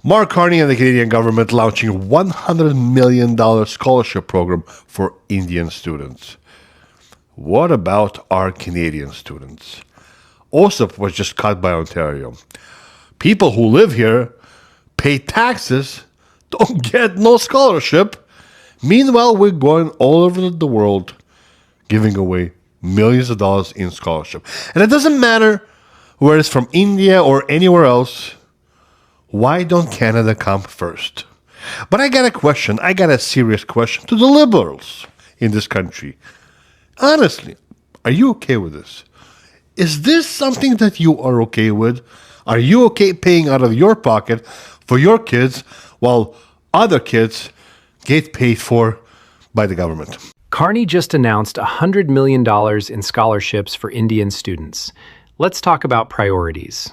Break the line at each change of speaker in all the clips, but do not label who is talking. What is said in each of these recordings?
Mark Carney and the Canadian government launching a $100 million scholarship program for Indian students. What about our Canadian students? OSAP was just cut by Ontario. People who live here pay taxes, don't get no scholarship. Meanwhile, we're going all over the world giving away millions of dollars in scholarship. And it doesn't matter where it's from, India or anywhere else. Why don't Canada come first? But I got a serious question to the Liberals in this country. Honestly, are you okay with this? Is this something that you are okay with? Are you okay paying out of your pocket for your kids while other kids get paid for by the government?
Carney just announced $100 million in scholarships for Indian students. Let's talk about priorities.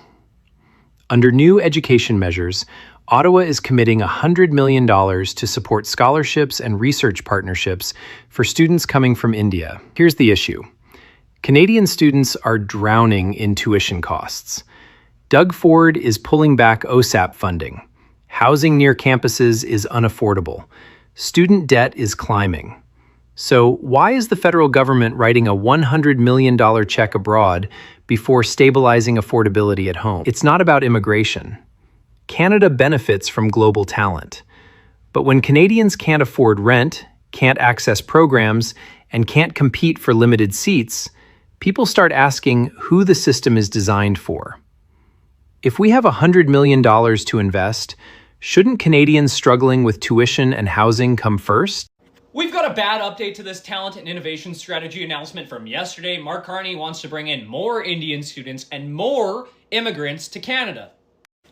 Under new education measures, Ottawa is committing $100 million to support scholarships and research partnerships for students coming from India. Here's the issue. Canadian students are drowning in tuition costs. Doug Ford is pulling back OSAP funding. Housing near campuses is unaffordable. Student debt is climbing. So why is the federal government writing a $100 million check abroad before stabilizing affordability at home? It's not about immigration. Canada benefits from global talent. But when Canadians can't afford rent, can't access programs, and can't compete for limited seats, people start asking who the system is designed for. If we have $100 million to invest, shouldn't Canadians struggling with tuition and housing come first?
We've got a bad update to this talent and innovation strategy announcement from yesterday. Mark Carney wants to bring in more Indian students and more immigrants to Canada.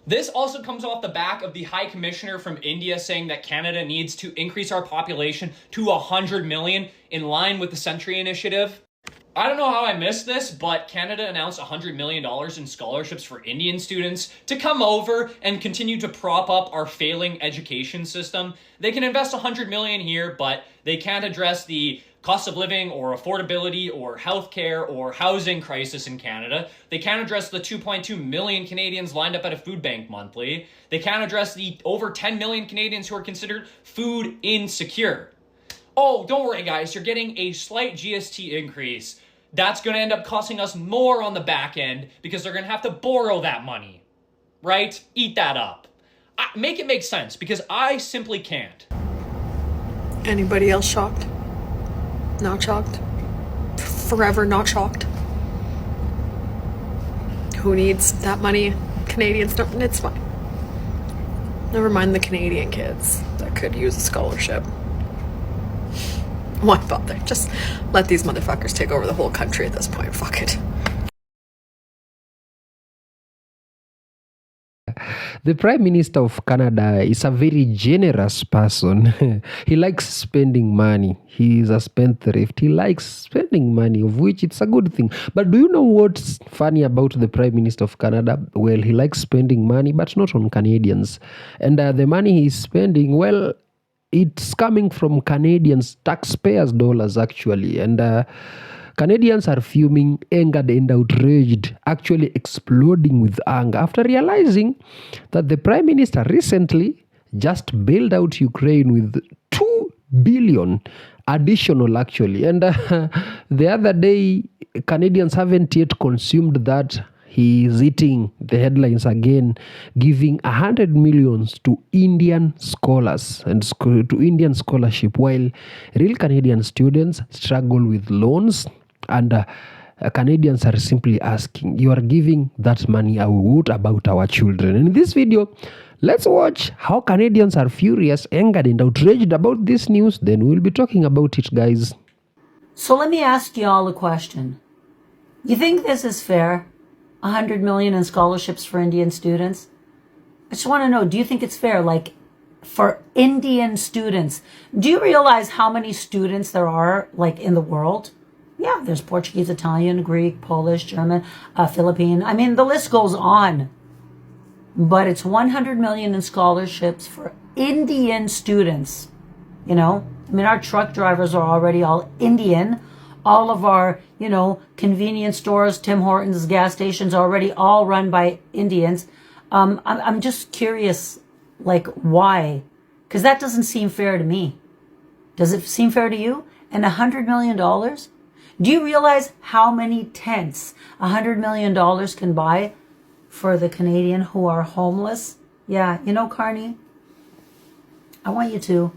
This also comes off the back of the High Commissioner from India saying that Canada needs to increase our population to 100 million in line with the Century Initiative. I don't know how I missed this, but Canada announced $100 million in scholarships for Indian students to come over and continue to prop up our failing education system. They can invest $100 million here, but they can't address the cost of living or affordability or healthcare or housing crisis in Canada. They can't address the 2.2 million Canadians lined up at a food bank monthly. They can't address the over 10 million Canadians who are considered food insecure. Oh, don't worry guys, you're getting a slight GST increase. That's going to end up costing us more on the back end because they're going to have to borrow that money, right? Eat that up. Make it make sense because I simply can't.
Anybody else shocked? Not shocked? Forever not shocked? Who needs that money? Canadians don't, it's fine. Never mind the Canadian kids that could use a scholarship. Why bother? Just let these motherfuckers take over the whole country at this point. Fuck it.
The Prime Minister of Canada is a very generous person. He likes spending money. He is a spendthrift. He likes spending money, of which it's a good thing. But do you know what's funny about the Prime Minister of Canada? Well, he likes spending money, but not on Canadians. And the money he's spending, well, it's coming from Canadians' taxpayers' dollars, actually. And Canadians are fuming, angered and outraged, actually exploding with anger after realizing that the Prime Minister recently just bailed out Ukraine with 2 billion additional, actually. And the other day, Canadians haven't yet consumed that. He is eating the headlines again, giving 100 millions to Indian scholars and to Indian scholarship, while real Canadian students struggle with loans. And Canadians are simply asking, you are giving that money away, what about our children? In this video, let's watch how Canadians are furious, angered and outraged about this news. Then we'll be talking about it, guys.
So let me ask you all a question. You think this is fair? 100 million in scholarships for Indian students? I just want to know, do you think it's fair? Like, for Indian students, do you realize how many students there are, like, in the world? Yeah, there's Portuguese, Italian, Greek, Polish, German, Philippine. I mean, the list goes on. But it's 100 million in scholarships for Indian students. You know, I mean, our truck drivers are already all Indian. All of our, you know, convenience stores, Tim Hortons, gas stations, already all run by Indians. I'm just curious, Like, why? Because that doesn't seem fair to me. Does it seem fair to you? And $100 million? Do you realize how many tents $100 million can buy for the Canadian who are homeless? Yeah, you know, Carney, I want you to.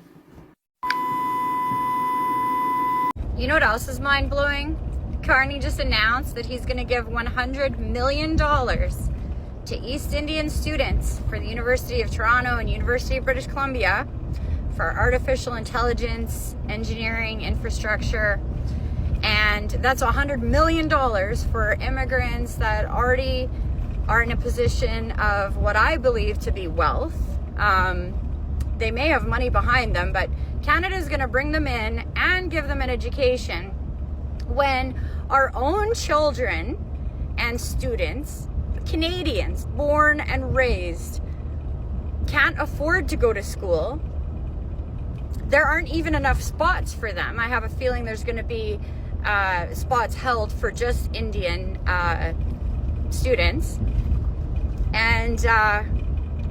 You know what else is mind-blowing? Carney just announced that he's going to give $100 million to East Indian students for the University of Toronto and University of British Columbia for artificial intelligence, engineering, infrastructure. And that's $100 million for immigrants that already are in a position of what I believe to be wealth. They may have money behind them, but Canada is going to bring them in and give them an education when our own children and students, Canadians born and raised, can't afford to go to school. There aren't even enough spots for them. I have a feeling there's going to be spots held for just Indian students. And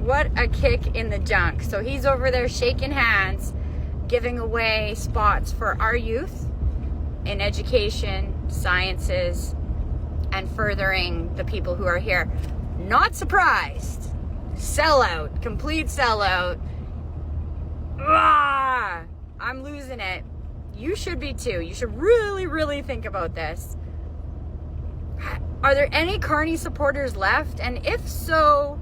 what a kick in the junk. So he's over there shaking hands, giving away spots for our youth in education, sciences, and furthering the people who are here. Not surprised. Sellout, complete sellout. Ah, I'm losing it. You should be too. You should really, really think about this. Are there any Carney supporters left? And if so,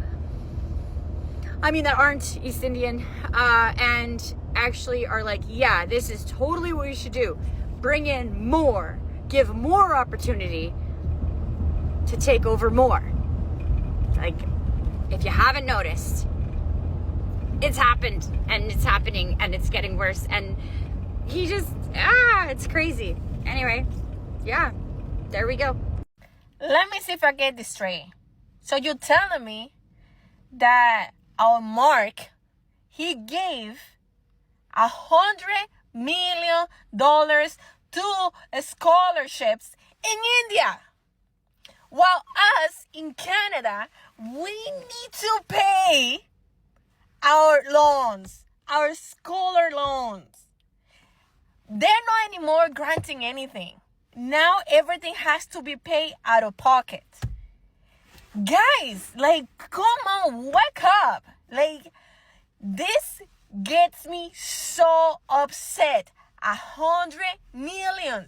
I mean, that aren't East Indian and actually are like, yeah, this is totally what we should do. Bring in more, give more opportunity to take over more. Like, if you haven't noticed, it's happened and it's happening and it's getting worse. And he just, it's crazy. Anyway, yeah, there we go.
Let me see if I get this straight. So you're telling me that our Mark, he gave $100 million to scholarships in India, while us in Canada, we need to pay our loans, our scholar loans. They're not anymore granting anything. Now everything has to be paid out of pocket. Guys, like, come on, wake up. Like, this gets me so upset. 100 million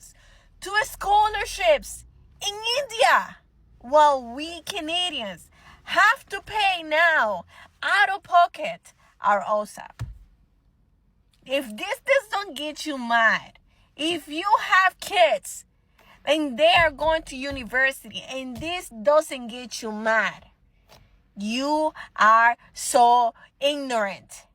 to scholarships in India, while we Canadians have to pay now out of pocket our OSAP. If this doesn't get you mad, if you have kids and they are going to university and this doesn't get you mad, you are so ignorant.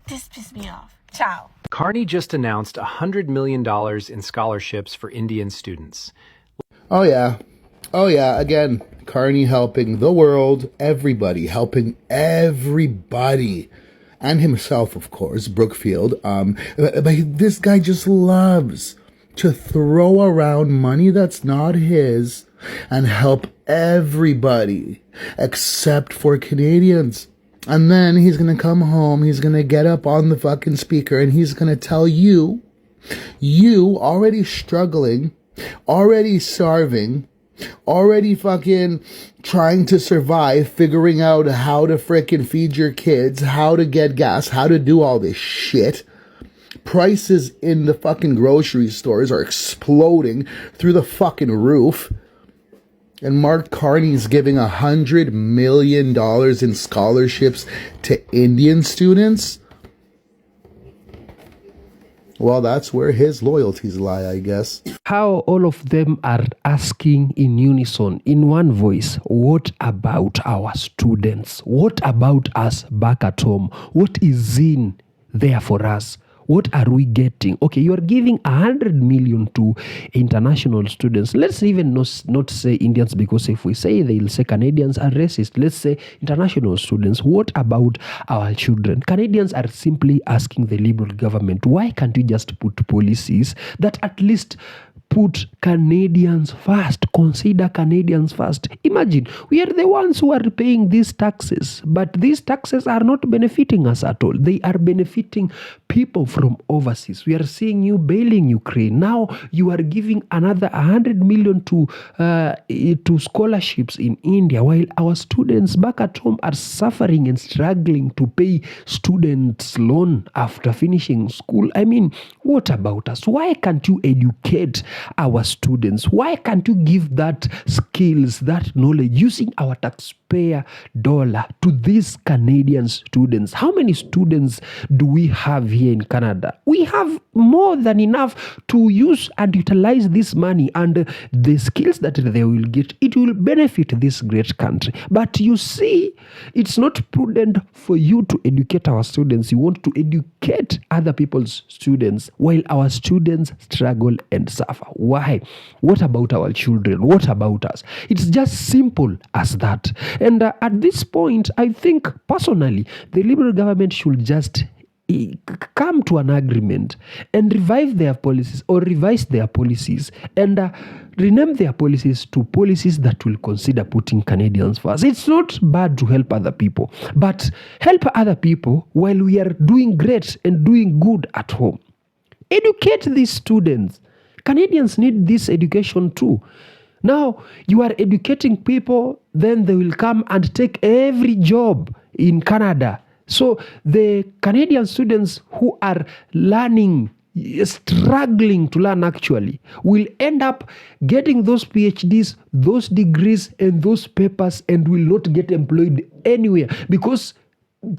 This pisses me off. Ciao.
Carney just announced $100 million in scholarships for Indian students.
Oh yeah. Again, Carney helping the world, everybody, helping everybody. And himself, of course, Brookfield. But this guy just loves to throw around money that's not his and help everybody except for Canadians. And then he's going to come home, he's going to get up on the fucking speaker and he's going to tell you already struggling, already starving, already fucking trying to survive, figuring out how to frickin' feed your kids, how to get gas, how to do all this shit. Prices in the fucking grocery stores are exploding through the fucking roof. And Mark Carney's giving $100 million in scholarships to Indian students. Well, that's where his loyalties lie, I guess.
How all of them are asking in unison, in one voice, what about our students? What about us back at home? What is in there for us? What are we getting? Okay, you are giving 100 million to international students. Let's even not say Indians, because if we say, they'll say Canadians are racist. Let's say international students. What about our children? Canadians are simply asking the Liberal government, why can't you just put policies that at least put Canadians first, consider Canadians first? Imagine, we are the ones who are paying these taxes, but these taxes are not benefiting us at all. They are benefiting people from overseas. We are seeing you bailing Ukraine. Now you are giving another 100 million to scholarships in India, while our students back at home are suffering and struggling to pay students' loan after finishing school. I mean, what about us? Why can't you educate our students? Why can't you give that skills, that knowledge, using our taxpayer dollar to these Canadian students? How many students do we have here in Canada? We have more than enough to use and utilize this money, and the skills that they will get, it will benefit this great country. But you see, it's not prudent for you to educate our students. You want to educate other people's students while our students struggle and suffer. Why? What about our children? What about us? It's just simple as that. And at this point, I think personally, the Liberal government should just come to an agreement and revive their policies, or revise their policies, and rename their policies to policies that will consider putting Canadians first. It's not bad to help other people, but help other people while we are doing great and doing good at home. Educate these students. Canadians need this education too. Now, you are educating people, then they will come and take every job in Canada. So the Canadian students who are learning, struggling to learn actually, will end up getting those PhDs, those degrees, and those papers, and will not get employed anywhere, because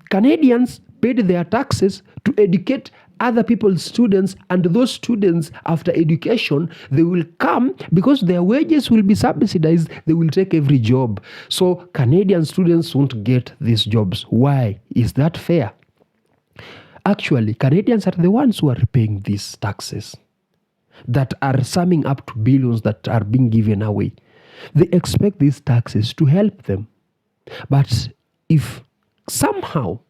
Canadians paid their taxes to educate other people's students, and those students, after education, they will come, because their wages will be subsidized, they will take every job. So Canadian students won't get these jobs. Why? Is that fair? Actually, Canadians are the ones who are paying these taxes that are summing up to billions that are being given away. They expect these taxes to help them. But if somehow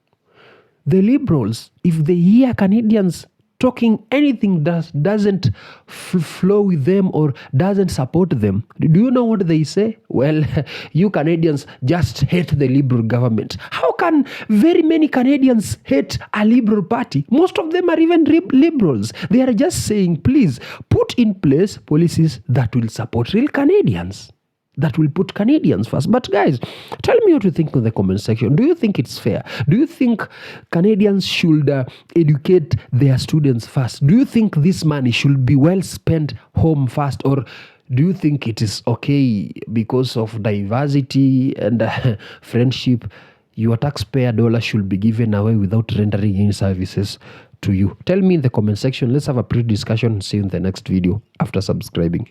the Liberals, if they hear Canadians talking anything that doesn't flow with them or doesn't support them, do you know what they say? Well, you Canadians just hate the Liberal government. How can very many Canadians hate a Liberal party? Most of them are even Liberals. They are just saying, please put in place policies that will support real Canadians, that will put Canadians first. But guys, tell me what you think in the comment section. Do you think it's fair? Do you think Canadians should educate their students first? Do you think this money should be well spent home first? Or do you think it is okay because of diversity and friendship, your taxpayer dollar should be given away without rendering any services to you? Tell me in the comment section. Let's have a pre-discussion and see you in the next video after subscribing.